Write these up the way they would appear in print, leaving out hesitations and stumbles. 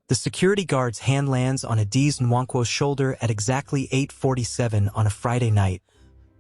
The security guard's hand lands on Adiz Nwankwo's shoulder at exactly 8:47 on a Friday night,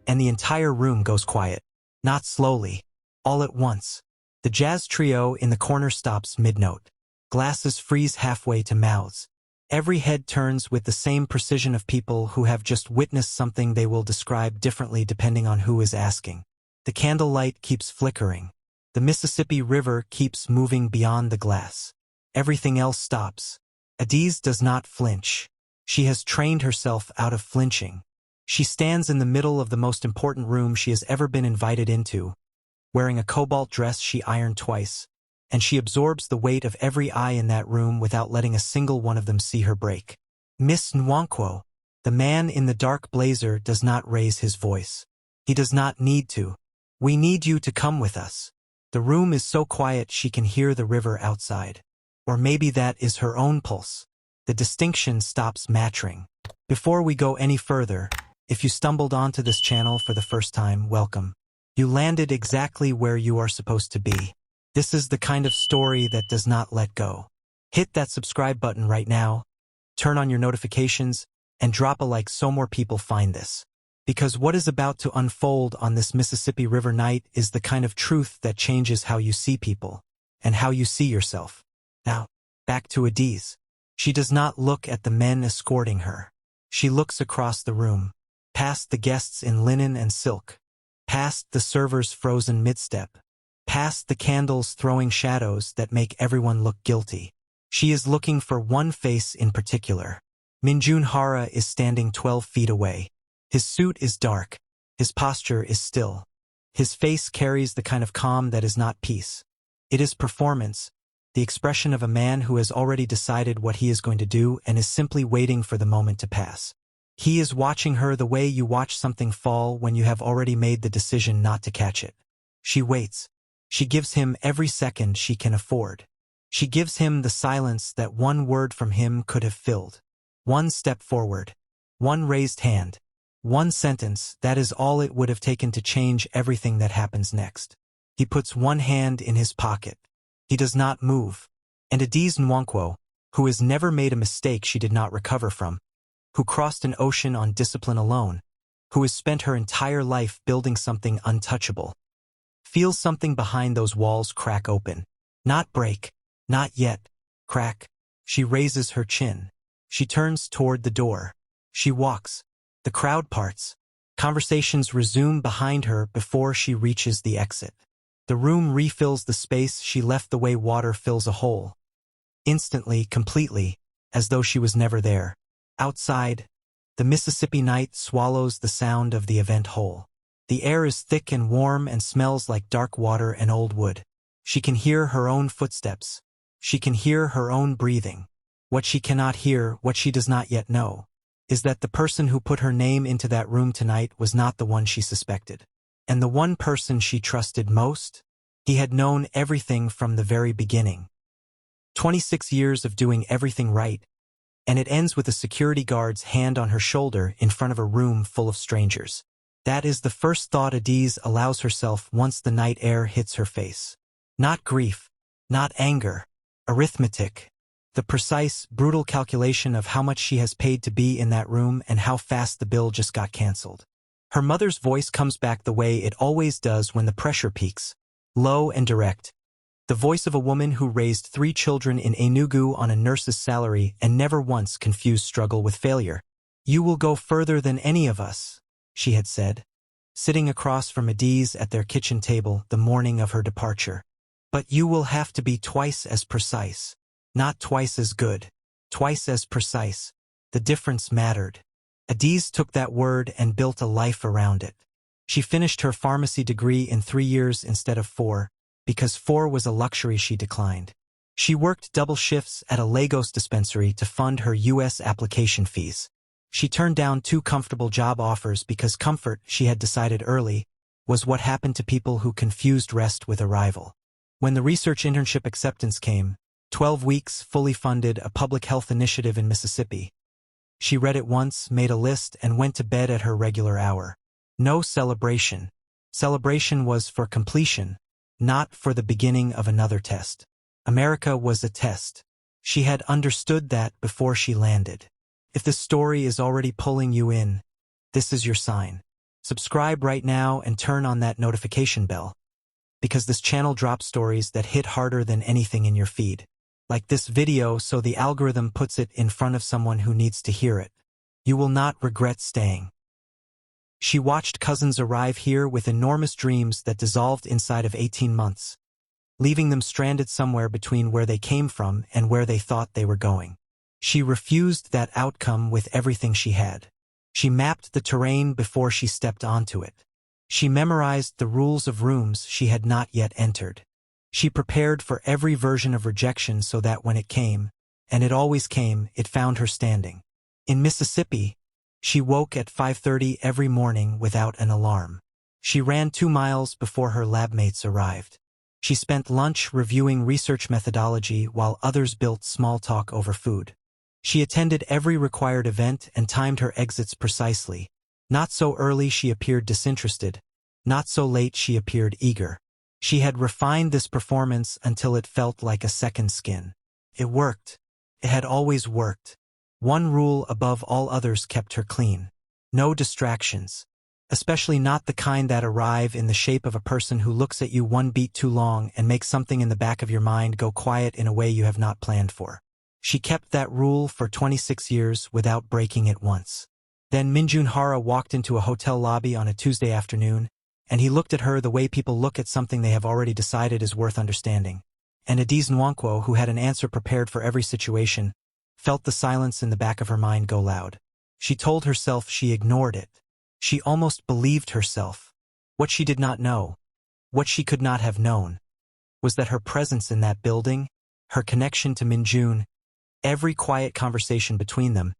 and the entire room goes quiet. Not slowly. All at once. The jazz trio in the corner stops mid-note. Glasses freeze halfway to mouths. Every head turns with the same precision of people who have just witnessed something they will describe differently depending on who is asking. The candlelight keeps flickering. The Mississippi River keeps moving beyond the glass. Everything else stops. Adiz does not flinch. She has trained herself out of flinching. She stands in the middle of the most important room she has ever been invited into, wearing a cobalt dress she ironed twice, and she absorbs the weight of every eye in that room without letting a single one of them see her break. Miss Nwankwo, the man in the dark blazer, does not raise his voice. He does not need to. We need you to come with us. The room is so quiet she can hear the river outside. Or maybe that is her own pulse. The distinction stops mattering. Before we go any further, if you stumbled onto this channel for the first time, welcome. You landed exactly where you are supposed to be. This is the kind of story that does not let go. Hit that subscribe button right now, turn on your notifications, and drop a like so more people find this. Because what is about to unfold on this Mississippi River night is the kind of truth that changes how you see people, and how you see yourself. Now, back to Adiz. She does not look at the men escorting her. She looks across the room, past the guests in linen and silk, past the servers frozen mid-step, past the candles throwing shadows that make everyone look guilty. She is looking for one face in particular. Minjun Hara is standing 12 feet away. His suit is dark. His posture is still. His face carries the kind of calm that is not peace. It is performance, the expression of a man who has already decided what he is going to do and is simply waiting for the moment to pass. He is watching her the way you watch something fall when you have already made the decision not to catch it. She waits. She gives him every second she can afford. She gives him the silence that one word from him could have filled. One step forward. One raised hand. One sentence, that is all it would have taken to change everything that happens next. He puts one hand in his pocket. He does not move. And Adiz Nwankwo, who has never made a mistake she did not recover from, who crossed an ocean on discipline alone, who has spent her entire life building something untouchable, feels something behind those walls crack open. Not break. Not yet. Crack. She raises her chin. She turns toward the door. She walks. The crowd parts. Conversations resume behind her before she reaches the exit. The room refills the space she left the way water fills a hole. Instantly, completely, as though she was never there. Outside, the Mississippi night swallows the sound of the event whole. The air is thick and warm and smells like dark water and old wood. She can hear her own footsteps. She can hear her own breathing. What she cannot hear, what she does not yet know, is that the person who put her name into that room tonight was not the one she suspected. And the one person she trusted most? He had known everything from the very beginning. 26 years of doing everything right, and it ends with a security guard's hand on her shoulder in front of a room full of strangers. That is the first thought Adiz allows herself once the night air hits her face. Not grief, not anger, arithmetic. The precise, brutal calculation of how much she has paid to be in that room and how fast the bill just got canceled. Her mother's voice comes back the way it always does when the pressure peaks, low and direct. The voice of a woman who raised 3 children in Enugu on a nurse's salary and never once confused struggle with failure. "You will go further than any of us," she had said, sitting across from Adiz at their kitchen table the morning of her departure. "But you will have to be twice as precise. Not twice as good, twice as precise." The difference mattered. Adiz took that word and built a life around it. She finished her pharmacy degree in 3 years instead of 4, because 4 was a luxury she declined. She worked double shifts at a Lagos dispensary to fund her U.S. application fees. She turned down 2 comfortable job offers because comfort, she had decided early, was what happened to people who confused rest with arrival. When the research internship acceptance came, 12 weeks, fully funded, a public health initiative in Mississippi. She read it once, made a list, and went to bed at her regular hour. No celebration. Celebration was for completion, not for the beginning of another test. America was a test. She had understood that before she landed. If the story is already pulling you in, this is your sign. Subscribe right now and turn on that notification bell, because this channel drops stories that hit harder than anything in your feed. Like this video so the algorithm puts it in front of someone who needs to hear it. You will not regret staying. She watched cousins arrive here with enormous dreams that dissolved inside of 18 months, leaving them stranded somewhere between where they came from and where they thought they were going. She refused that outcome with everything she had. She mapped the terrain before she stepped onto it. She memorized the rules of rooms she had not yet entered. She prepared for every version of rejection so that when it came, and it always came, it found her standing. In Mississippi, she woke at 5:30 every morning without an alarm. She ran 2 miles before her labmates arrived. She spent lunch reviewing research methodology while others built small talk over food. She attended every required event and timed her exits precisely. Not so early she appeared disinterested. Not so late she appeared eager. She had refined this performance until it felt like a second skin. It worked. It had always worked. One rule above all others kept her clean. No distractions. Especially not the kind that arrive in the shape of a person who looks at you one beat too long and makes something in the back of your mind go quiet in a way you have not planned for. She kept that rule for 26 years without breaking it once. Then Minjun Hara walked into a hotel lobby on a Tuesday afternoon, and he looked at her the way people look at something they have already decided is worth understanding. And Adiz Nwankwo, who had an answer prepared for every situation, felt the silence in the back of her mind go loud. She told herself she ignored it. She almost believed herself. What she did not know, what she could not have known, was that her presence in that building, her connection to Minjun, every quiet conversation between them,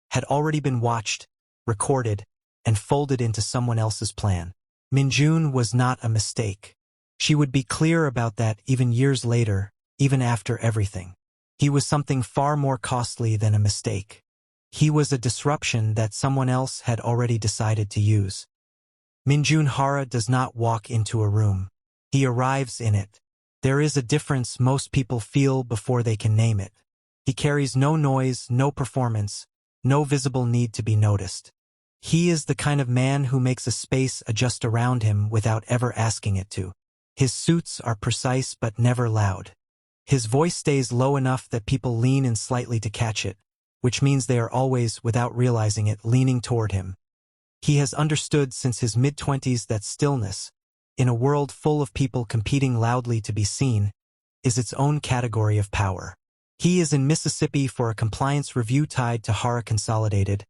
had already been watched, recorded, and folded into someone else's plan. Minjun was not a mistake. She would be clear about that even years later, even after everything. He was something far more costly than a mistake. He was a disruption that someone else had already decided to use. Minjun Hara does not walk into a room. He arrives in it. There is a difference most people feel before they can name it. He carries no noise, no performance, no visible need to be noticed. He is the kind of man who makes a space adjust around him without ever asking it to. His suits are precise but never loud. His voice stays low enough that people lean in slightly to catch it, which means they are always, without realizing it, leaning toward him. He has understood since his mid-20s that stillness, in a world full of people competing loudly to be seen, is its own category of power. He is in Mississippi for a compliance review tied to Hara Consolidated,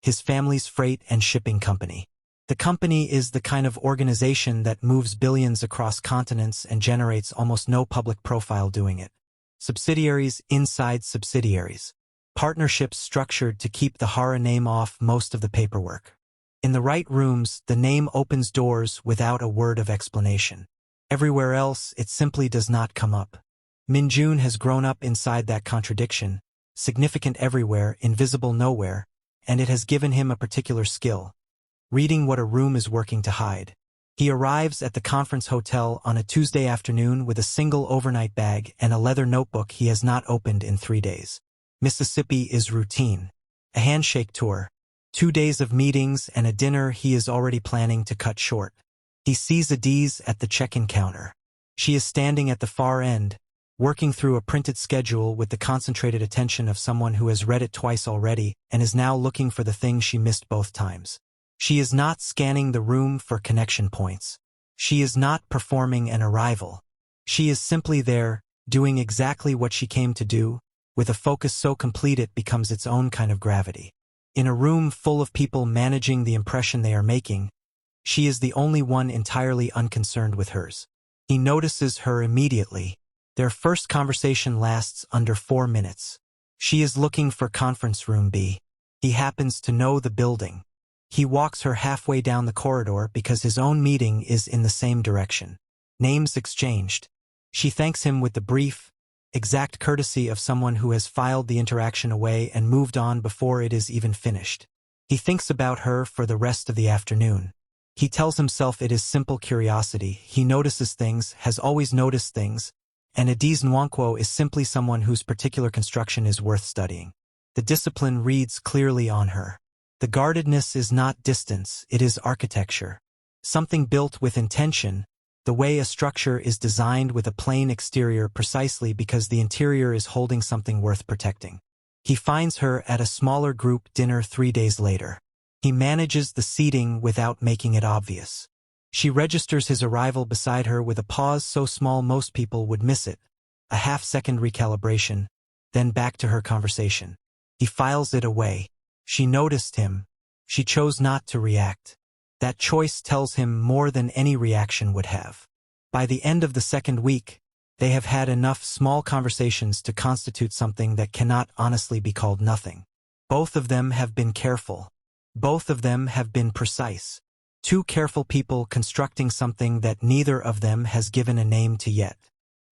his family's freight and shipping company. The company is the kind of organization that moves billions across continents and generates almost no public profile doing it. Subsidiaries inside subsidiaries. Partnerships structured to keep the Hara name off most of the paperwork. In the right rooms, the name opens doors without a word of explanation. Everywhere else, it simply does not come up. Minjun has grown up inside that contradiction, significant everywhere, invisible nowhere, and it has given him a particular skill. Reading what a room is working to hide. He arrives at the conference hotel on a Tuesday afternoon with a single overnight bag and a leather notebook he has not opened in 3 days. Mississippi is routine. A handshake tour. 2 days of meetings and a dinner he is already planning to cut short. He sees Adiz at the check-in counter. She is standing at the far end, working through a printed schedule with the concentrated attention of someone who has read it twice already and is now looking for the thing she missed both times. She is not scanning the room for connection points. She is not performing an arrival. She is simply there, doing exactly what she came to do, with a focus so complete it becomes its own kind of gravity. In a room full of people managing the impression they are making, she is the only one entirely unconcerned with hers. He notices her immediately. Their first conversation lasts under 4 minutes. She is looking for conference room B. He happens to know the building. He walks her halfway down the corridor because his own meeting is in the same direction. Names exchanged. She thanks him with the brief, exact courtesy of someone who has filed the interaction away and moved on before it is even finished. He thinks about her for the rest of the afternoon. He tells himself it is simple curiosity. He notices things, has always noticed things, And Adiz Nwankwo is simply someone whose particular construction is worth studying. The discipline reads clearly on her. The guardedness is not distance, it is architecture. Something built with intention, the way a structure is designed with a plain exterior precisely because the interior is holding something worth protecting. He finds her at a smaller group dinner 3 days later. He manages the seating without making it obvious. She registers his arrival beside her with a pause so small most people would miss it, a half-second recalibration, then back to her conversation. He files it away. She noticed him. She chose not to react. That choice tells him more than any reaction would have. By the end of the second week, they have had enough small conversations to constitute something that cannot honestly be called nothing. Both of them have been careful. Both of them have been precise. Two careful people constructing something that neither of them has given a name to yet.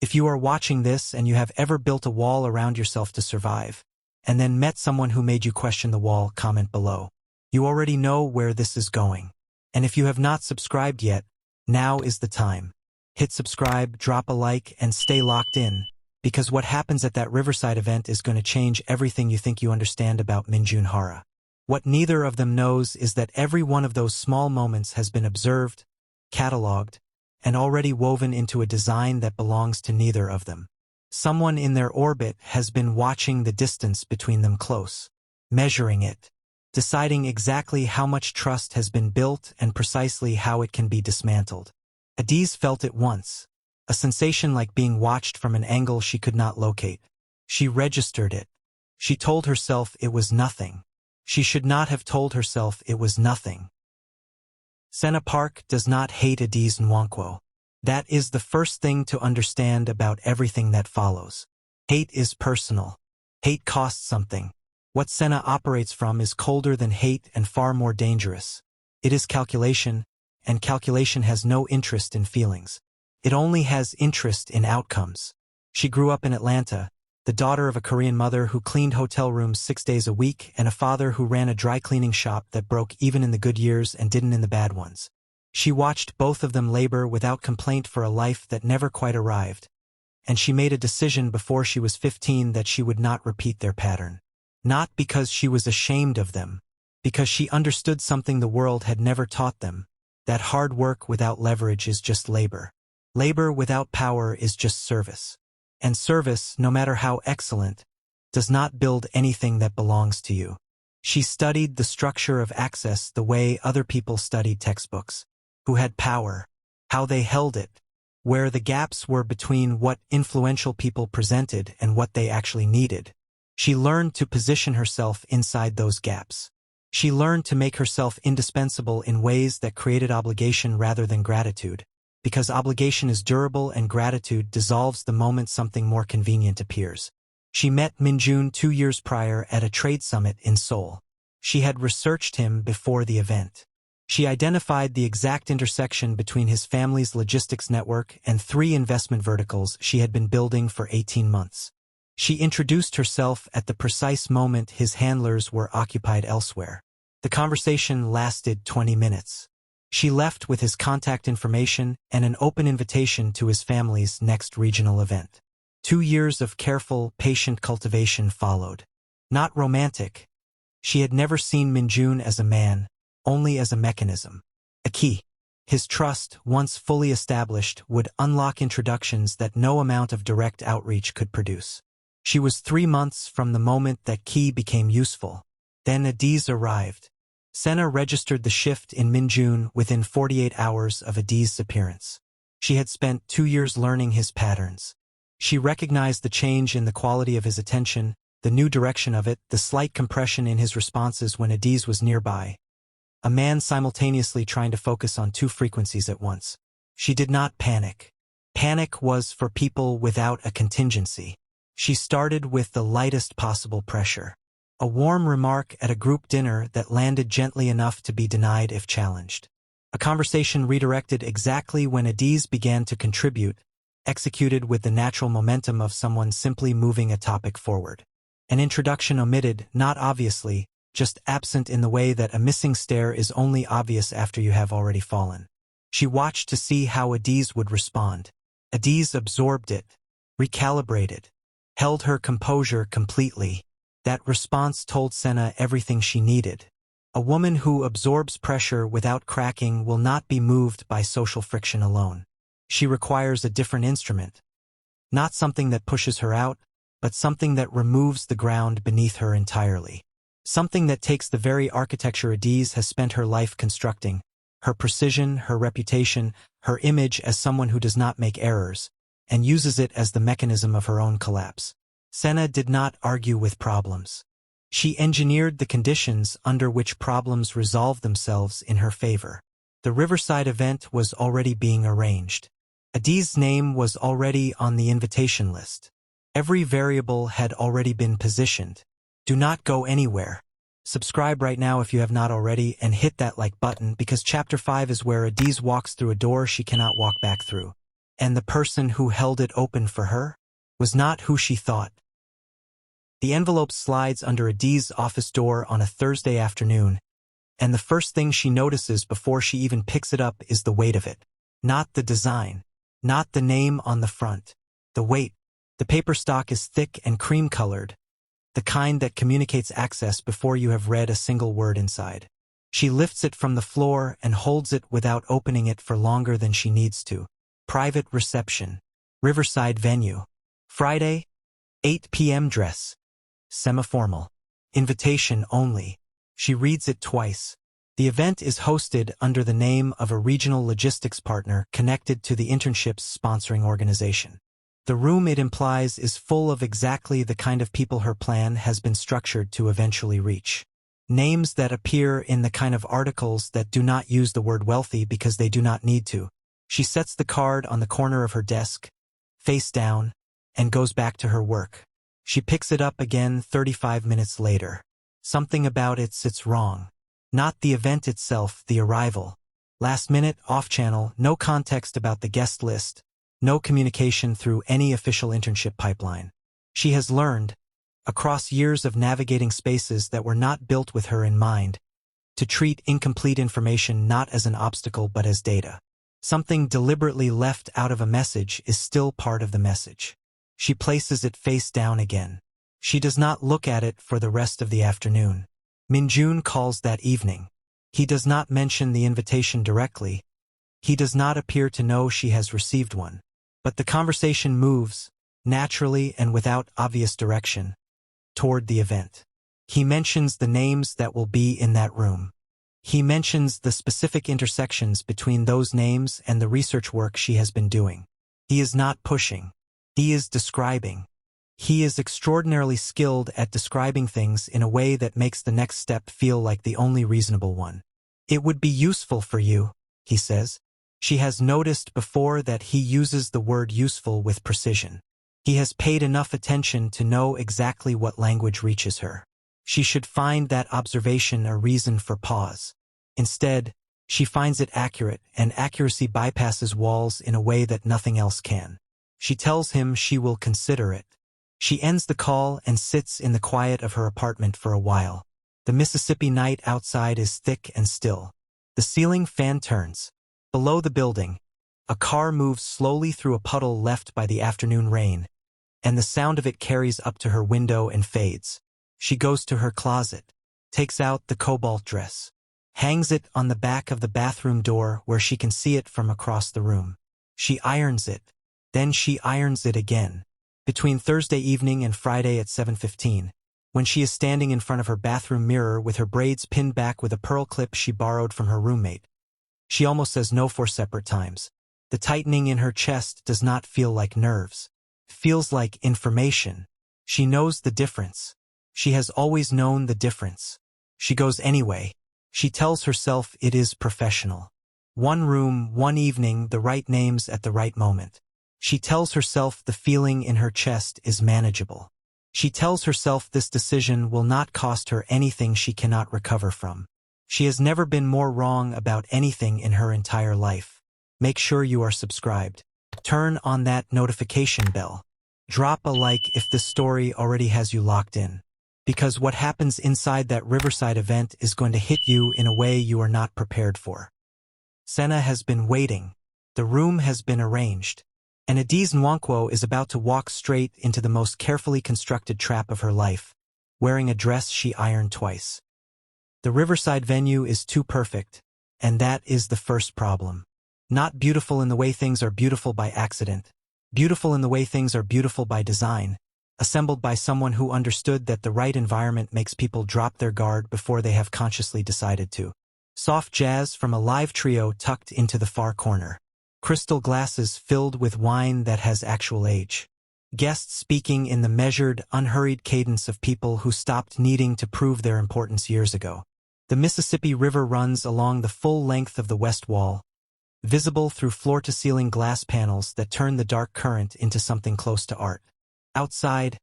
If you are watching this and you have ever built a wall around yourself to survive, and then met someone who made you question the wall, comment below. You already know where this is going. And if you have not subscribed yet, now is the time. Hit subscribe, drop a like, and stay locked in, because what happens at that Riverside event is going to change everything you think you understand about Minjun Hara. What neither of them knows is that every one of those small moments has been observed, catalogued, and already woven into a design that belongs to neither of them. Someone in their orbit has been watching the distance between them close, measuring it, deciding exactly how much trust has been built and precisely how it can be dismantled. Adiz felt it once, a sensation like being watched from an angle she could not locate. She registered it. She told herself it was nothing. She should not have told herself it was nothing. Senna Park does not hate Adiz Nwankwo. That is the first thing to understand about everything that follows. Hate is personal. Hate costs something. What Senna operates from is colder than hate and far more dangerous. It is calculation, and calculation has no interest in feelings. It only has interest in outcomes. She grew up in Atlanta, the daughter of a Korean mother who cleaned hotel rooms 6 days a week and a father who ran a dry cleaning shop that broke even in the good years and didn't in the bad ones. She watched both of them labor without complaint for a life that never quite arrived, and she made a decision before she was 15 that she would not repeat their pattern. Not because she was ashamed of them, because she understood something the world had never taught them, that hard work without leverage is just labor. Labor without power is just service. And service, no matter how excellent, does not build anything that belongs to you. She studied the structure of access the way other people studied textbooks, who had power, how they held it, where the gaps were between what influential people presented and what they actually needed. She learned to position herself inside those gaps. She learned to make herself indispensable in ways that created obligation rather than gratitude, because obligation is durable and gratitude dissolves the moment something more convenient appears. She met Minjun 2 years prior at a trade summit in Seoul. She had researched him before the event. She identified the exact intersection between his family's logistics network and 3 investment verticals she had been building for 18 months. She introduced herself at the precise moment his handlers were occupied elsewhere. The conversation lasted 20 minutes. She left with his contact information and an open invitation to his family's next regional event. 2 years of careful, patient cultivation followed. Not romantic. She had never seen Minjun as a man, only as a mechanism. A key. His trust, once fully established, would unlock introductions that no amount of direct outreach could produce. She was 3 months from the moment that key became useful. Then Adiz arrived. Senna registered the shift in Minjun within 48 hours of Adiz's appearance. She had spent 2 years learning his patterns. She recognized the change in the quality of his attention, the new direction of it, the slight compression in his responses when Adiz was nearby. A man simultaneously trying to focus on 2 frequencies at once. She did not panic. Panic was for people without a contingency. She started with the lightest possible pressure. A warm remark at a group dinner that landed gently enough to be denied if challenged. A conversation redirected exactly when Adiz began to contribute, executed with the natural momentum of someone simply moving a topic forward. An introduction omitted, not obviously, just absent in the way that a missing stare is only obvious after you have already fallen. She watched to see how Adiz would respond. Adiz absorbed it. recalibrated, held her composure completely. That response told Senna everything she needed. A woman who absorbs pressure without cracking will not be moved by social friction alone. She requires a different instrument. Not something that pushes her out, but something that removes the ground beneath her entirely. Something that takes the very architecture Adiz has spent her life constructing, her precision, her reputation, her image as someone who does not make errors, and uses it as the mechanism of her own collapse. Senna did not argue with problems. She engineered the conditions under which problems resolve themselves in her favor. The Riverside event was already being arranged. Adiz's name was already on the invitation list. Every variable had already been positioned. Do not go anywhere. Subscribe right now if you have not already and hit that like button because Chapter 5 is where Adiz walks through a door she cannot walk back through. And the person who held it open for her was not who she thought. The envelope slides under Adiz's office door on a Thursday afternoon, and the first thing she notices before she even picks it up is the weight of it. Not the design. Not the name on the front. The weight. The paper stock is thick and cream-colored, the kind that communicates access before you have read a single word inside. She lifts it from the floor and holds it without opening it for longer than she needs to. Private reception. Riverside venue. Friday, 8 p.m. dress. Semi-formal. Invitation only. She reads it twice. The event is hosted under the name of a regional logistics partner connected to the internship's sponsoring organization. The room it implies is full of exactly the kind of people her plan has been structured to eventually reach. Names that appear in the kind of articles that do not use the word wealthy because they do not need to. She sets the card on the corner of her desk, face down, and goes back to her work. She picks it up again 35 minutes later. Something about it sits wrong. Not the event itself, the arrival. Last minute, off-channel, no context about the guest list, no communication through any official internship pipeline. She has learned, across years of navigating spaces that were not built with her in mind, to treat incomplete information not as an obstacle but as data. Something deliberately left out of a message is still part of the message. She places it face down again. She does not look at it for the rest of the afternoon. Minjun calls that evening. He does not mention the invitation directly. He does not appear to know she has received one. But the conversation moves, naturally and without obvious direction, toward the event. He mentions the names that will be in that room. He mentions the specific intersections between those names and the research work she has been doing. He is not pushing. He is describing. He is extraordinarily skilled at describing things in a way that makes the next step feel like the only reasonable one. It would be useful for you, he says. She has noticed before that he uses the word useful with precision. He has paid enough attention to know exactly what language reaches her. She should find that observation a reason for pause. Instead, she finds it accurate, and accuracy bypasses walls in a way that nothing else can. She tells him she will consider it. She ends the call and sits in the quiet of her apartment for a while. The Mississippi night outside is thick and still. The ceiling fan turns. Below the building, a car moves slowly through a puddle left by the afternoon rain, and the sound of it carries up to her window and fades. She goes to her closet, takes out the cobalt dress, hangs it on the back of the bathroom door where she can see it from across the room. She irons it. Then she irons it again. Between Thursday evening and Friday at 7:15, when she is standing in front of her bathroom mirror with her braids pinned back with a pearl clip she borrowed from her roommate, she almost says no 4 separate times. The tightening in her chest does not feel like nerves. It feels like information. She knows the difference. She has always known the difference. She goes anyway. She tells herself it is professional. One room, one evening, the right names at the right moment. She tells herself the feeling in her chest is manageable. She tells herself this decision will not cost her anything she cannot recover from. She has never been more wrong about anything in her entire life. Make sure you are subscribed. Turn on that notification bell. Drop a like if this story already has you locked in. Because what happens inside that Riverside event is going to hit you in a way you are not prepared for. Senna has been waiting. The room has been arranged. and Adiz Nwankwo is about to walk straight into the most carefully constructed trap of her life, wearing a dress she ironed twice. The riverside venue is too perfect, and that is the first problem. Not beautiful in the way things are beautiful by accident, beautiful in the way things are beautiful by design, assembled by someone who understood that the right environment makes people drop their guard before they have consciously decided to. Soft jazz from a live trio tucked into the far corner. Crystal glasses filled with wine that has actual age. Guests speaking in the measured, unhurried cadence of people who stopped needing to prove their importance years ago. The Mississippi River runs along the full length of the west wall, visible through floor-to-ceiling glass panels that turn the dark current into something close to art. Outside,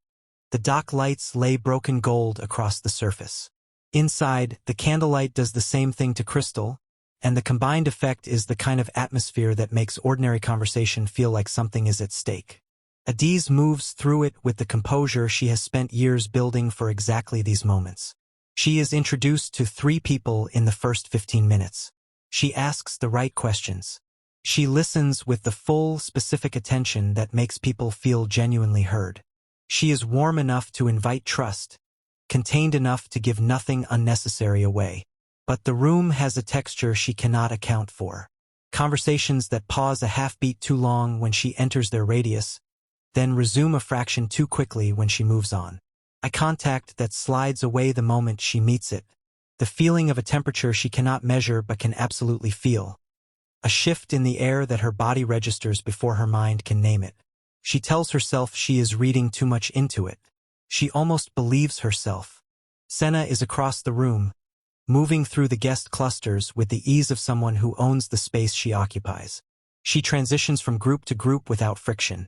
the dock lights lay broken gold across the surface. Inside, the candlelight does the same thing to crystal, and the combined effect is the kind of atmosphere that makes ordinary conversation feel like something is at stake. Adiz moves through it with the composure she has spent years building for exactly these moments. She is introduced to 3 people in the first 15 minutes. She asks the right questions. She listens with the full, specific attention that makes people feel genuinely heard. She is warm enough to invite trust, contained enough to give nothing unnecessary away. But the room has a texture she cannot account for. Conversations that pause a half-beat too long when she enters their radius, then resume a fraction too quickly when she moves on. Eye contact that slides away the moment she meets it. The feeling of a temperature she cannot measure but can absolutely feel. A shift in the air that her body registers before her mind can name it. She tells herself she is reading too much into it. She almost believes herself. Senna is across the room, moving through the guest clusters with the ease of someone who owns the space she occupies. She transitions from group to group without friction.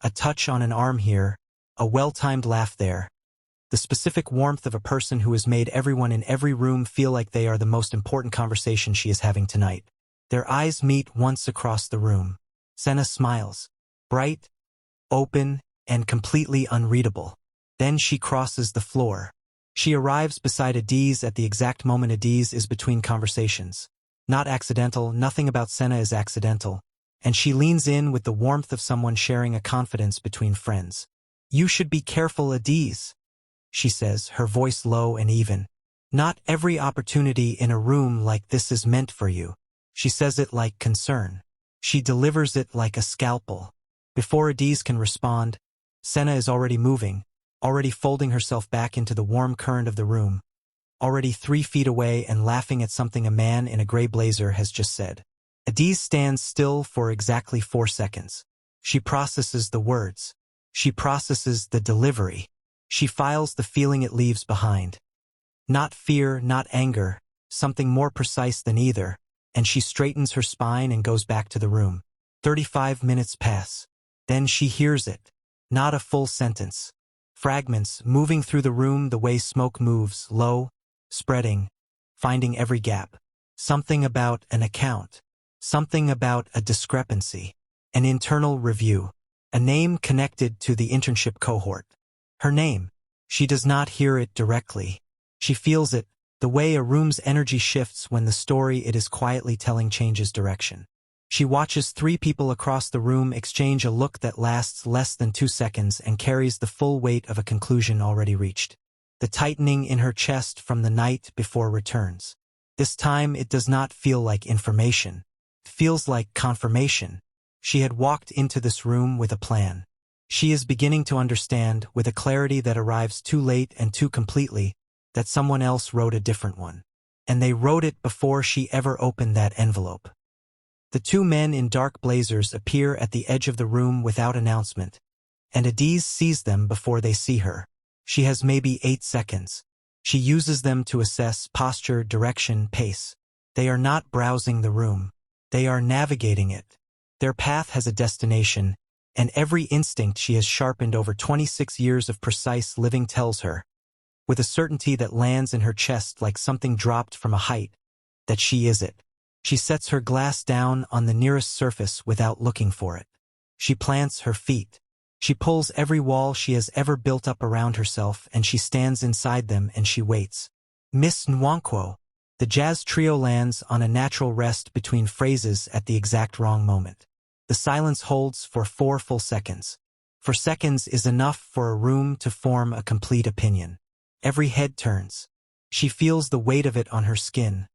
A touch on an arm here, a well-timed laugh there. The specific warmth of a person who has made everyone in every room feel like they are the most important conversation she is having tonight. Their eyes meet once across the room. Senna smiles. Bright, open, and completely unreadable. Then she crosses the floor. She arrives beside Adiz at the exact moment Adiz is between conversations. Not accidental, nothing about Senna is accidental. And she leans in with the warmth of someone sharing a confidence between friends. "You should be careful, Adiz," she says, her voice low and even. "Not every opportunity in a room like this is meant for you." She says it like concern. She delivers it like a scalpel. Before Adiz can respond, Senna is already moving, already folding herself back into the warm current of the room, already 3 feet away and laughing at something a man in a gray blazer has just said. Adiz stands still for exactly 4 seconds. She processes the words. She processes the delivery. She files the feeling it leaves behind. Not fear, not anger, something more precise than either, and she straightens her spine and goes back to the room. 35 minutes pass. Then she hears it. Not a full sentence. Fragments moving through the room the way smoke moves, low, spreading, finding every gap. Something about an account. Something about a discrepancy. An internal review. A name connected to the internship cohort. Her name. She does not hear it directly. She feels it, the way a room's energy shifts when the story it is quietly telling changes direction. She watches 3 people across the room exchange a look that lasts less than 2 seconds and carries the full weight of a conclusion already reached. The tightening in her chest from the night before returns. This time it does not feel like information. It feels like confirmation. She had walked into this room with a plan. She is beginning to understand, with a clarity that arrives too late and too completely, that someone else wrote a different one. And they wrote it before she ever opened that envelope. The 2 men in dark blazers appear at the edge of the room without announcement, and Adiz sees them before they see her. She has maybe 8 seconds. She uses them to assess posture, direction, pace. They are not browsing the room. They are navigating it. Their path has a destination, and every instinct she has sharpened over 26 years of precise living tells her, with a certainty that lands in her chest like something dropped from a height, that she is it. She sets her glass down on the nearest surface without looking for it. She plants her feet. She pulls every wall she has ever built up around herself, and she stands inside them and she waits. "Miss Nwankwo." The jazz trio lands on a natural rest between phrases at the exact wrong moment. The silence holds for 4 full seconds. 4 seconds is enough for a room to form a complete opinion. Every head turns. She feels the weight of it on her skin.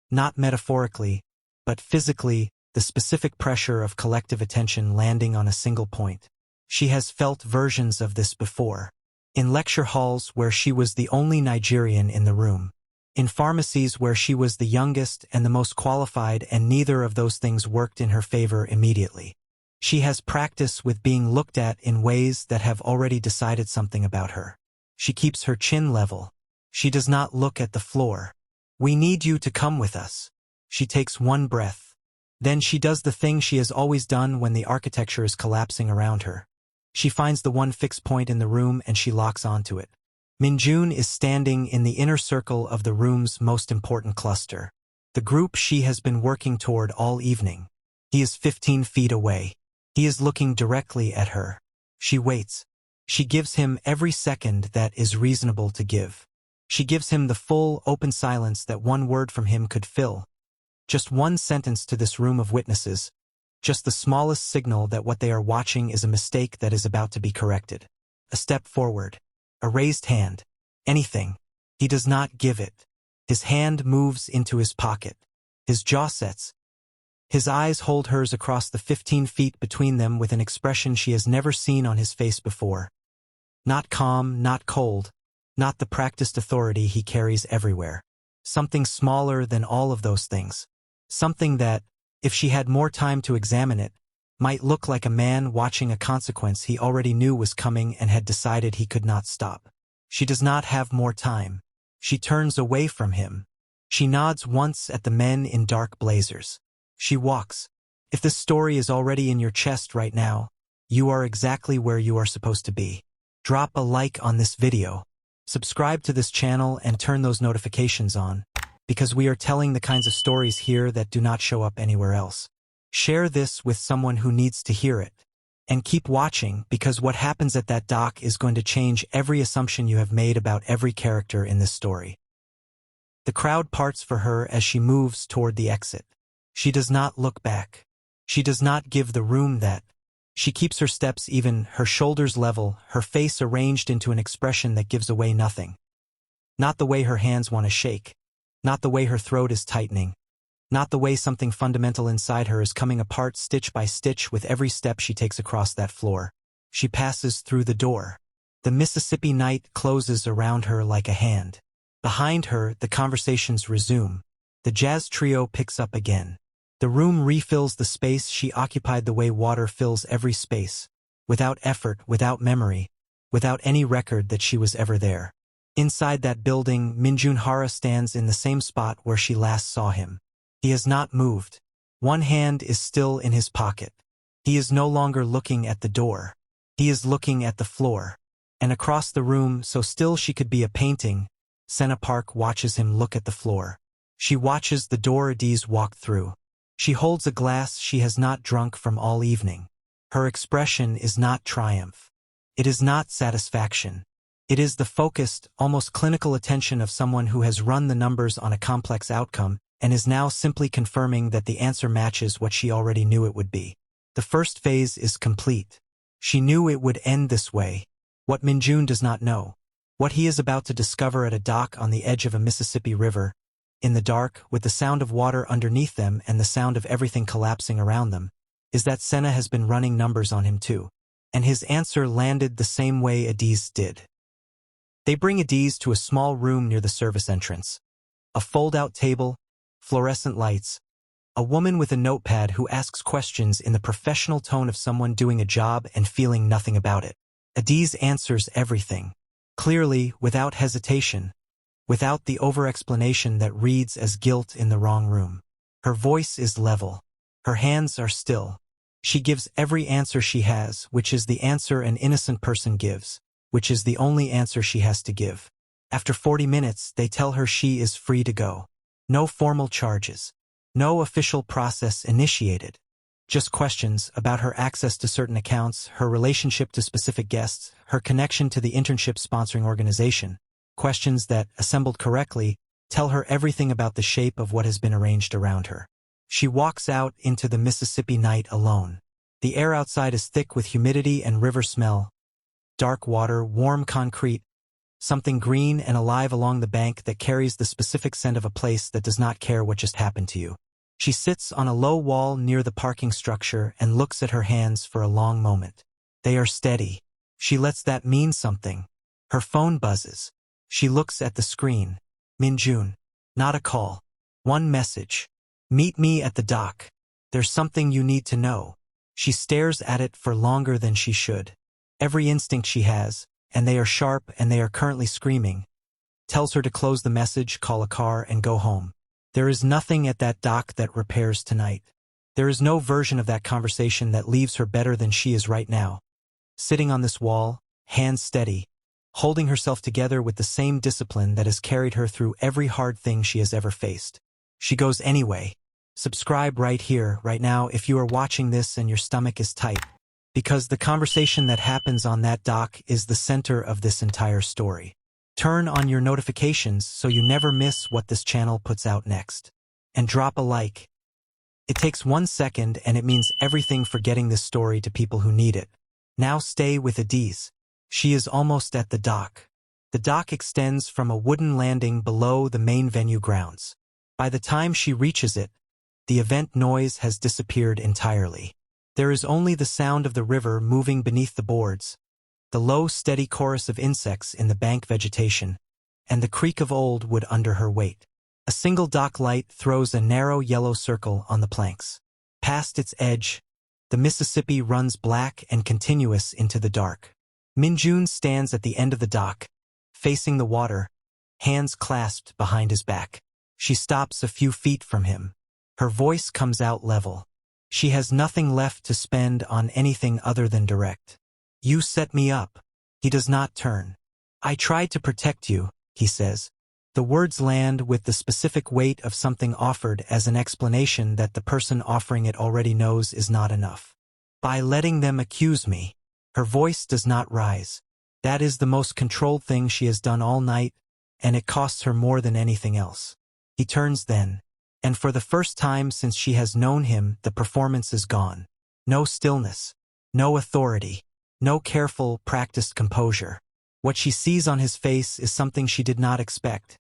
Not metaphorically, but physically, the specific pressure of collective attention landing on a single point. She has felt versions of this before. In lecture halls where she was the only Nigerian in the room. In pharmacies where she was the youngest and the most qualified, and neither of those things worked in her favor immediately. She has practice with being looked at in ways that have already decided something about her. She keeps her chin level. She does not look at the floor. We need you to come with us. She takes one breath. Then she does the thing she has always done when the architecture is collapsing around her. She finds the one fixed point in the room and she locks onto it. Minjun is standing in the inner circle of the room's most important cluster. The group she has been working toward all evening. He is 15 feet away. He is looking directly at her. She waits. She gives him every second that is reasonable to give. She gives him the full, open silence that one word from him could fill. Just one sentence to this room of witnesses. Just the smallest signal that what they are watching is a mistake that is about to be corrected. A step forward. A raised hand. Anything. He does not give it. His hand moves into his pocket. His jaw sets. His eyes hold hers across the 15 feet between them with an expression she has never seen on his face before. Not calm, not cold. Not the practiced authority he carries everywhere. Something smaller than all of those things. Something that, if she had more time to examine it, might look like a man watching a consequence he already knew was coming and had decided he could not stop. She does not have more time. She turns away from him. She nods once at the men in dark blazers. She walks. If this story is already in your chest right now, you are exactly where you are supposed to be. Drop a like on this video. Subscribe to this channel and turn those notifications on, because we are telling the kinds of stories here that do not show up anywhere else. Share this with someone who needs to hear it. And keep watching, because what happens at that dock is going to change every assumption you have made about every character in this story. The crowd parts for her as she moves toward the exit. She does not look back. She does not give the room that. She keeps her steps even, her shoulders level, her face arranged into an expression that gives away nothing. Not the way her hands want to shake. Not the way her throat is tightening. Not the way something fundamental inside her is coming apart stitch by stitch with every step she takes across that floor. She passes through the door. The Mississippi night closes around her like a hand. Behind her, the conversations resume. The jazz trio picks up again. The room refills the space she occupied the way water fills every space. Without effort, without memory, without any record that she was ever there. Inside that building, Minjun Hara stands in the same spot where she last saw him. He has not moved. One hand is still in his pocket. He is no longer looking at the door. He is looking at the floor. And across the room, so still she could be a painting, Senna Park watches him look at the floor. She watches the Dorades walk through. She holds a glass she has not drunk from all evening. Her expression is not triumph. It is not satisfaction. It is the focused, almost clinical attention of someone who has run the numbers on a complex outcome and is now simply confirming that the answer matches what she already knew it would be. The first phase is complete. She knew it would end this way. What Minjun does not know. What he is about to discover at a dock on the edge of a Mississippi river, in the dark, with the sound of water underneath them and the sound of everything collapsing around them, is that Senna has been running numbers on him too. And his answer landed the same way Adiz did. They bring Adiz to a small room near the service entrance. A fold-out table, fluorescent lights, a woman with a notepad who asks questions in the professional tone of someone doing a job and feeling nothing about it. Adiz answers everything, clearly, without hesitation, without the over-explanation that reads as guilt in the wrong room. Her voice is level. Her hands are still. She gives every answer she has, which is the answer an innocent person gives, which is the only answer she has to give. After 40 minutes, they tell her she is free to go. No formal charges. No official process initiated. Just questions about her access to certain accounts, her relationship to specific guests, her connection to the internship sponsoring organization. Questions that, assembled correctly, tell her everything about the shape of what has been arranged around her. She walks out into the Mississippi night alone. The air outside is thick with humidity and river smell. Dark water, warm concrete, something green and alive along the bank that carries the specific scent of a place that does not care what just happened to you. She sits on a low wall near the parking structure and looks at her hands for a long moment. They are steady. She lets that mean something. Her phone buzzes. She looks at the screen. Minjun. Not a call. One message. Meet me at the dock. There's something you need to know. She stares at it for longer than she should. Every instinct she has, and they are sharp and they are currently screaming, tells her to close the message, call a car, and go home. There is nothing at that dock that repairs tonight. There is no version of that conversation that leaves her better than she is right now. Sitting on this wall, hands steady, holding herself together with the same discipline that has carried her through every hard thing she has ever faced. She goes anyway. Subscribe right here, right now, if you are watching this and your stomach is tight, because the conversation that happens on that dock is the center of this entire story. Turn on your notifications so you never miss what this channel puts out next. And drop a like. It takes 1 second and it means everything for getting this story to people who need it. Now stay with Adiz. She is almost at the dock. The dock extends from a wooden landing below the main venue grounds. By the time she reaches it, the event noise has disappeared entirely. There is only the sound of the river moving beneath the boards, the low, steady chorus of insects in the bank vegetation, and the creak of old wood under her weight. A single dock light throws a narrow yellow circle on the planks. Past its edge, the Mississippi runs black and continuous into the dark. Minjun stands at the end of the dock, facing the water, hands clasped behind his back. She stops a few feet from him. Her voice comes out level. She has nothing left to spend on anything other than direct. You set me up. He does not turn. I tried to protect you, he says. The words land with the specific weight of something offered as an explanation that the person offering it already knows is not enough. By letting them accuse me. Her voice does not rise. That is the most controlled thing she has done all night, and it costs her more than anything else. He turns then. And for the first time since she has known him, the performance is gone. No stillness, no authority, no careful, practiced composure. What she sees on his face is something she did not expect,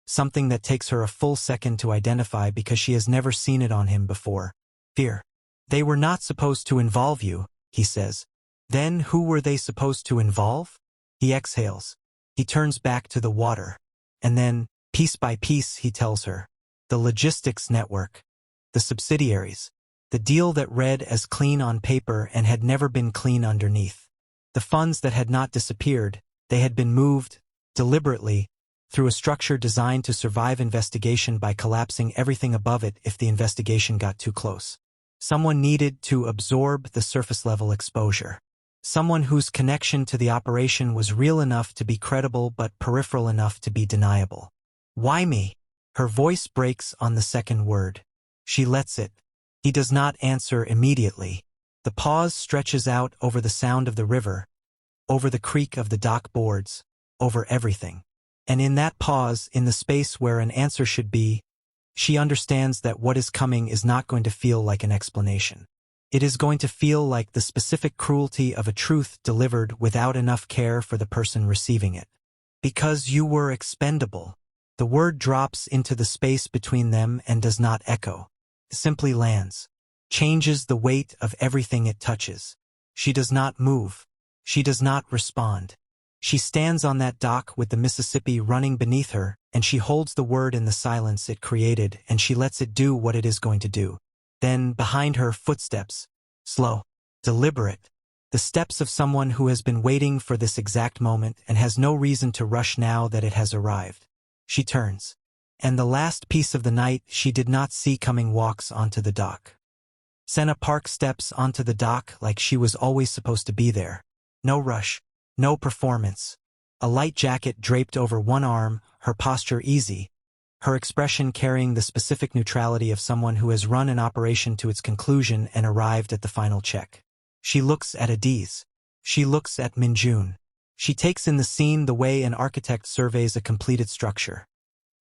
something that takes her a full second to identify because she has never seen it on him before. Fear. They were not supposed to involve you, he says. Then who were they supposed to involve? He exhales. He turns back to the water. And then, piece by piece, he tells her. The logistics network, the subsidiaries, the deal that read as clean on paper and had never been clean underneath. The funds that had not disappeared, they had been moved, deliberately, through a structure designed to survive investigation by collapsing everything above it if the investigation got too close. Someone needed to absorb the surface-level exposure. Someone whose connection to the operation was real enough to be credible but peripheral enough to be deniable. Why me? Her voice breaks on the second word. She lets it. He does not answer immediately. The pause stretches out over the sound of the river, over the creak of the dock boards, over everything. And in that pause, in the space where an answer should be, she understands that what is coming is not going to feel like an explanation. It is going to feel like the specific cruelty of a truth delivered without enough care for the person receiving it. Because you were expendable. The word drops into the space between them and does not echo. It simply lands. Changes the weight of everything it touches. She does not move. She does not respond. She stands on that dock with the Mississippi running beneath her, and she holds the word in the silence it created, and she lets it do what it is going to do. Then, behind her, footsteps. Slow. Deliberate. The steps of someone who has been waiting for this exact moment and has no reason to rush now that it has arrived. She turns. And the last piece of the night she did not see coming walks onto the dock. Senna Park steps onto the dock like she was always supposed to be there. No rush. No performance. A light jacket draped over one arm, her posture easy, her expression carrying the specific neutrality of someone who has run an operation to its conclusion and arrived at the final check. She looks at Adiz. She looks at Minjun. She takes in the scene the way an architect surveys a completed structure.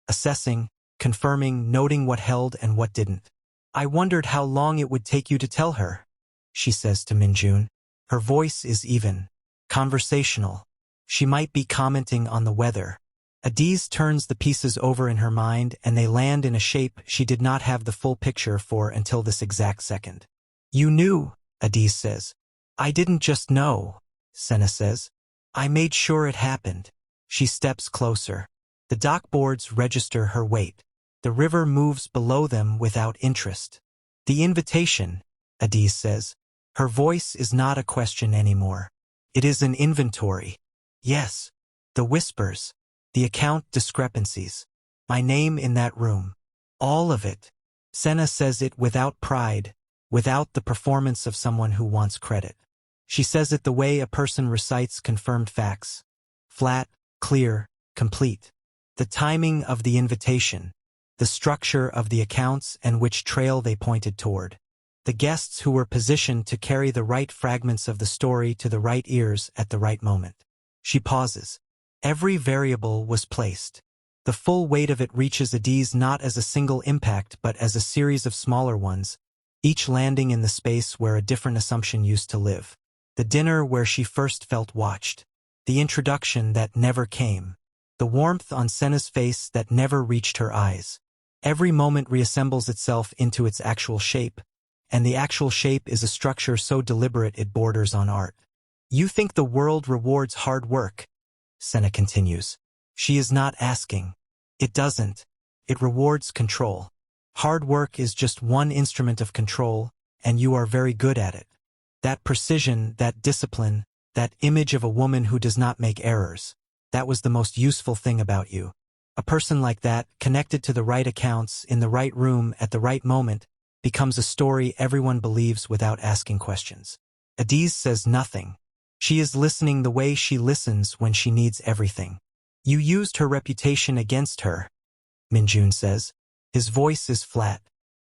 Assessing, confirming, noting what held and what didn't. I wondered how long it would take you to tell her. she says to Minjun. Her voice is even, conversational. She might be commenting on the weather. Adiz turns the pieces over in her mind and they land in a shape she did not have the full picture for until this exact second. You knew, Adiz says. I didn't just know, Senna says. I made sure it happened. She steps closer. The dock boards register her weight. The river moves below them without interest. The invitation, Adiz says. Her voice is not a question anymore. It is an inventory. Yes. The whispers. The account discrepancies. My name in that room. All of it. Senna says it without pride, without the performance of someone who wants credit. She says it the way a person recites confirmed facts. Flat, clear, complete. The timing of the invitation. The structure of the accounts and which trail they pointed toward. The guests who were positioned to carry the right fragments of the story to the right ears at the right moment. She pauses. Every variable was placed. The full weight of it reaches Adiz not as a single impact but as a series of smaller ones, each landing in the space where a different assumption used to live. The dinner where she first felt watched. The introduction that never came. The warmth on Senna's face that never reached her eyes. Every moment reassembles itself into its actual shape, and the actual shape is a structure so deliberate it borders on art. You think the world rewards hard work, Senna continues. She is not asking. It doesn't. It rewards control. Hard work is just one instrument of control, and you are very good at it. That precision, that discipline, that image of a woman who does not make errors. That was the most useful thing about you. A person like that, connected to the right accounts, in the right room, at the right moment, becomes a story everyone believes without asking questions. Adiz says nothing. She is listening the way she listens when she needs everything. You used her reputation against her, Minjun says. His voice is flat.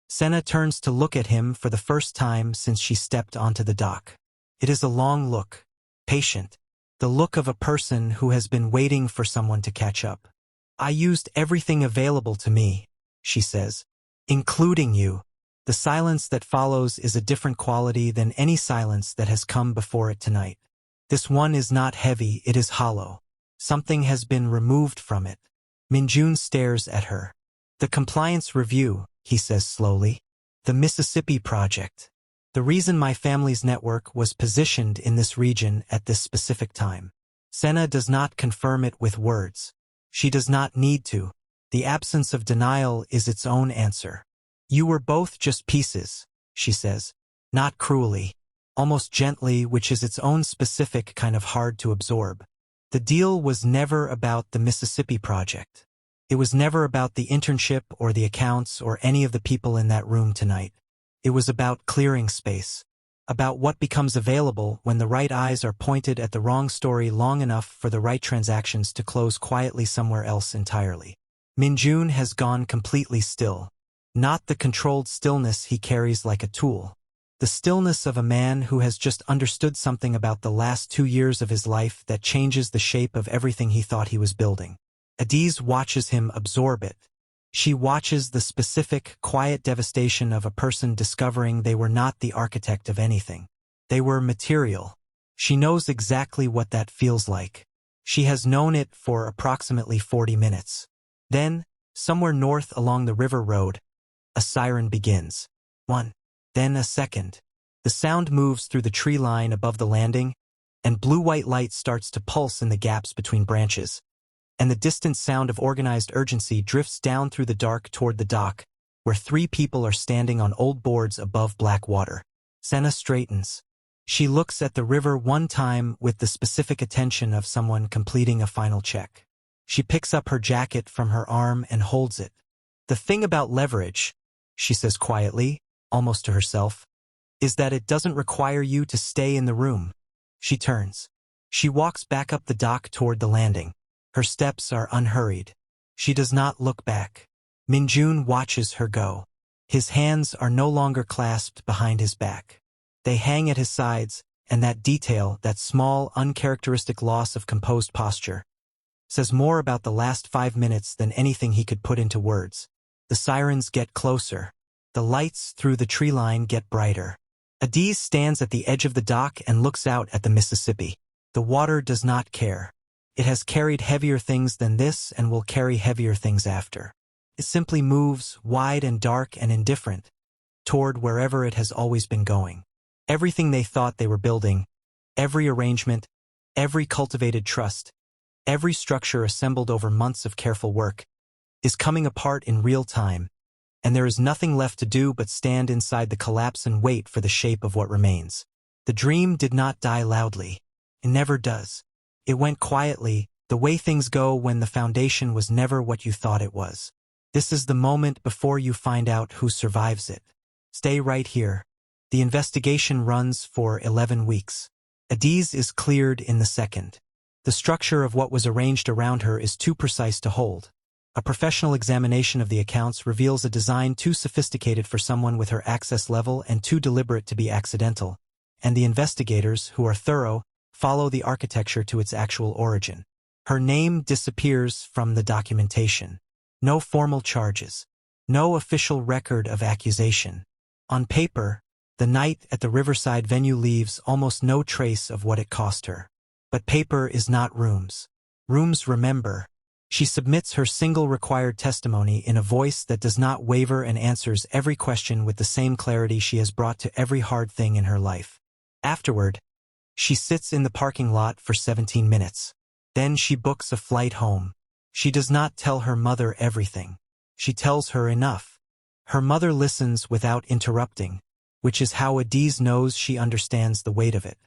Senna turns to look at him for the first time since she stepped onto the dock. It is a long look. Patient. The look of a person who has been waiting for someone to catch up. I used everything available to me, she says. Including you. The silence that follows is a different quality than any silence that has come before it tonight. This one is not heavy, it is hollow. Something has been removed from it. Minjun stares at her. The compliance review, he says slowly. The Mississippi Project. The reason my family's network was positioned in this region at this specific time. Senna does not confirm it with words. She does not need to. The absence of denial is its own answer. You were both just pieces, she says. Not cruelly. Almost gently, which is its own specific kind of hard to absorb. The deal was never about the Mississippi Project. It was never about the internship or the accounts or any of the people in that room tonight. It was about clearing space. About what becomes available when the right eyes are pointed at the wrong story long enough for the right transactions to close quietly somewhere else entirely. Minjun has gone completely still. Not the controlled stillness he carries like a tool. The stillness of a man who has just understood something about the last 2 years of his life that changes the shape of everything he thought he was building. Adiz watches him absorb it. She watches the specific, quiet devastation of a person discovering they were not the architect of anything. They were material. She knows exactly what that feels like. She has known it for approximately 40 minutes. Then, somewhere north along the river road, a siren begins. One. Then a second. The sound moves through the tree line above the landing, and blue-white light starts to pulse in the gaps between branches. And the distant sound of organized urgency drifts down through the dark toward the dock, where 3 people are standing on old boards above black water. Senna straightens. She looks at the river one time with the specific attention of someone completing a final check. She picks up her jacket from her arm and holds it. The thing about leverage, she says quietly, almost to herself, is that it doesn't require you to stay in the room. She turns. She walks back up the dock toward the landing. Her steps are unhurried. She does not look back. Minjun watches her go. His hands are no longer clasped behind his back. They hang at his sides, and that detail, that small, uncharacteristic loss of composed posture, says more about the last 5 minutes than anything he could put into words. The sirens get closer. The lights through the tree line get brighter. Adiz stands at the edge of the dock and looks out at the Mississippi. The water does not care. It has carried heavier things than this and will carry heavier things after. It simply moves, wide and dark and indifferent, toward wherever it has always been going. Everything they thought they were building, every arrangement, every cultivated trust, every structure assembled over months of careful work, is coming apart in real time, and there is nothing left to do but stand inside the collapse and wait for the shape of what remains. The dream did not die loudly. It never does. It went quietly, the way things go when the foundation was never what you thought it was. This is the moment before you find out who survives it. Stay right here. The investigation runs for 11 weeks. Adiz is cleared in the second. The structure of what was arranged around her is too precise to hold. A professional examination of the accounts reveals a design too sophisticated for someone with her access level and too deliberate to be accidental, and the investigators, who are thorough, follow the architecture to its actual origin. Her name disappears from the documentation. No formal charges. No official record of accusation. On paper, the night at the Riverside venue leaves almost no trace of what it cost her. But paper is not rooms. Rooms remember. She submits her single required testimony in a voice that does not waver and answers every question with the same clarity she has brought to every hard thing in her life. Afterward, she sits in the parking lot for 17 minutes. Then she books a flight home. She does not tell her mother everything. She tells her enough. Her mother listens without interrupting, which is how Adiz knows she understands the weight of it.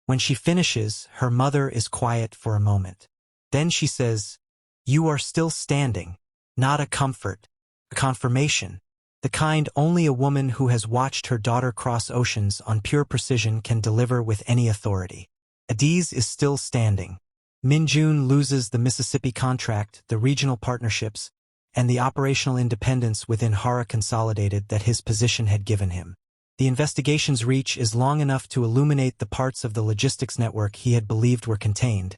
When she finishes, her mother is quiet for a moment. Then she says, "You are still standing." Not a comfort, a confirmation. The kind only a woman who has watched her daughter cross oceans on pure precision can deliver with any authority. Adiz is still standing. Min-jun loses the Mississippi contract, the regional partnerships, and the operational independence within Hara Consolidated that his position had given him. The investigation's reach is long enough to illuminate the parts of the logistics network he had believed were contained,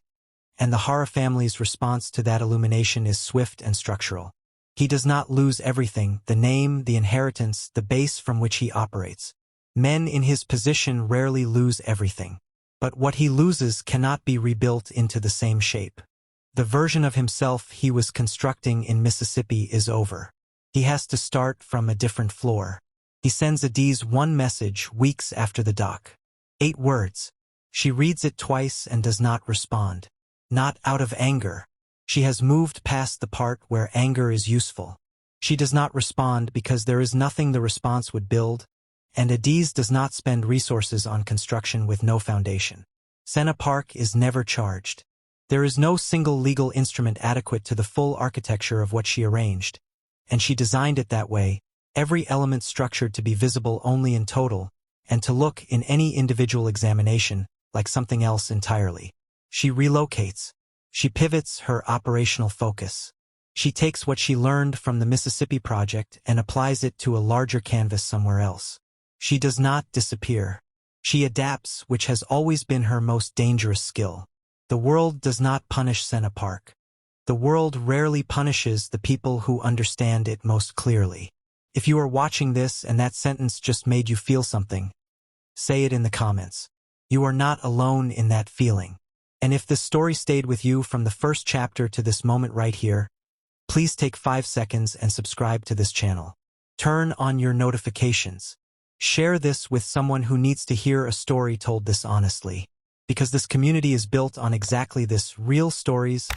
and the Hara family's response to that illumination is swift and structural. He does not lose everything: the name, the inheritance, the base from which he operates. Men in his position rarely lose everything. But what he loses cannot be rebuilt into the same shape. The version of himself he was constructing in Mississippi is over. He has to start from a different floor. He sends Adiz one message weeks after the doc. 8 words. She reads it twice and does not respond. Not out of anger. She has moved past the part where anger is useful. She does not respond because there is nothing the response would build, and Adiz does not spend resources on construction with no foundation. Senna Park is never charged. There is no single legal instrument adequate to the full architecture of what she arranged, and she designed it that way, every element structured to be visible only in total, and to look in any individual examination like something else entirely. She relocates. She pivots her operational focus. She takes what she learned from the Mississippi project and applies it to a larger canvas somewhere else. She does not disappear. She adapts, which has always been her most dangerous skill. The world does not punish Senna Park. The world rarely punishes the people who understand it most clearly. If you are watching this and that sentence just made you feel something, say it in the comments. You are not alone in that feeling. And if this story stayed with you from the first chapter to this moment right here, please take 5 seconds and subscribe to this channel. Turn on your notifications. Share this with someone who needs to hear a story told this honestly. Because this community is built on exactly this: real stories,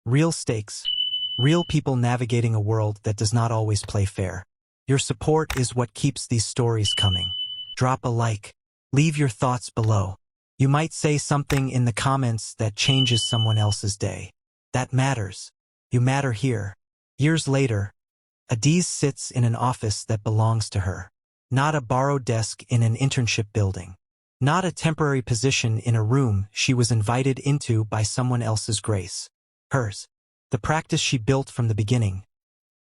real stakes, real people navigating a world that does not always play fair. Your support is what keeps these stories coming. Drop a like. Leave your thoughts below. You might say something in the comments that changes someone else's day. That matters. You matter here. Years later, Adiz sits in an office that belongs to her. Not a borrowed desk in an internship building. Not a temporary position in a room she was invited into by someone else's grace. Hers. The practice she built from the beginning.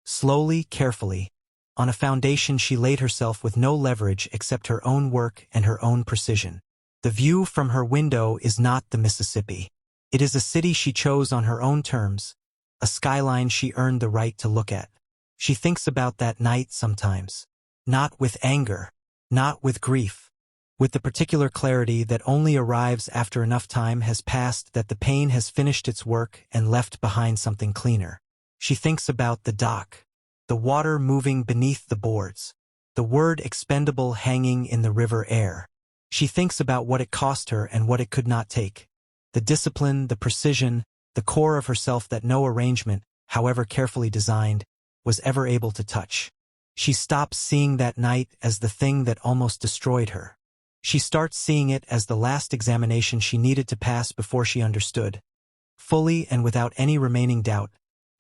Slowly, carefully, on a foundation she laid herself with no leverage except her own work and her own precision. The view from her window is not the Mississippi. It is a city she chose on her own terms, a skyline she earned the right to look at. She thinks about that night sometimes. Not with anger, not with grief, with the particular clarity that only arrives after enough time has passed, that the pain has finished its work and left behind something cleaner. She thinks about the dock, the water moving beneath the boards, the word expendable hanging in the river air. She thinks about what it cost her and what it could not take. The discipline, the precision, the core of herself that no arrangement, however carefully designed, was ever able to touch. She stops seeing that night as the thing that almost destroyed her. She starts seeing it as the last examination she needed to pass before she understood, fully and without any remaining doubt,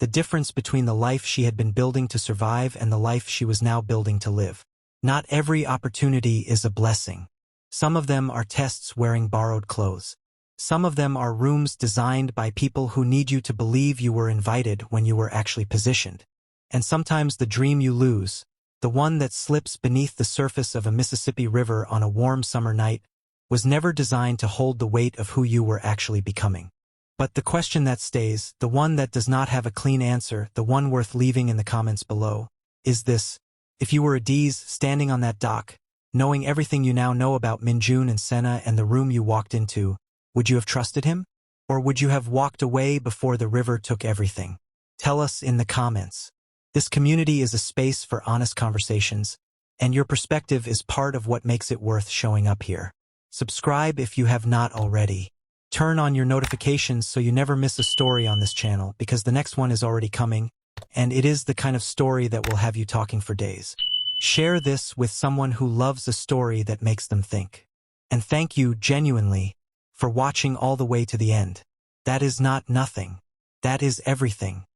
the difference between the life she had been building to survive and the life she was now building to live. Not every opportunity is a blessing. Some of them are tests wearing borrowed clothes. Some of them are rooms designed by people who need you to believe you were invited when you were actually positioned. And sometimes the dream you lose, the one that slips beneath the surface of a Mississippi River on a warm summer night, was never designed to hold the weight of who you were actually becoming. But the question that stays, the one that does not have a clean answer, the one worth leaving in the comments below, is this: if you were Adiz standing on that dock, knowing everything you now know about Minjun and Senna and the room you walked into, would you have trusted him? Or would you have walked away before the river took everything? Tell us in the comments. This community is a space for honest conversations, and your perspective is part of what makes it worth showing up here. Subscribe if you have not already. Turn on your notifications so you never miss a story on this channel, because the next one is already coming, and it is the kind of story that will have you talking for days. Share this with someone who loves a story that makes them think. And thank you, genuinely, for watching all the way to the end. That is not nothing. That is everything.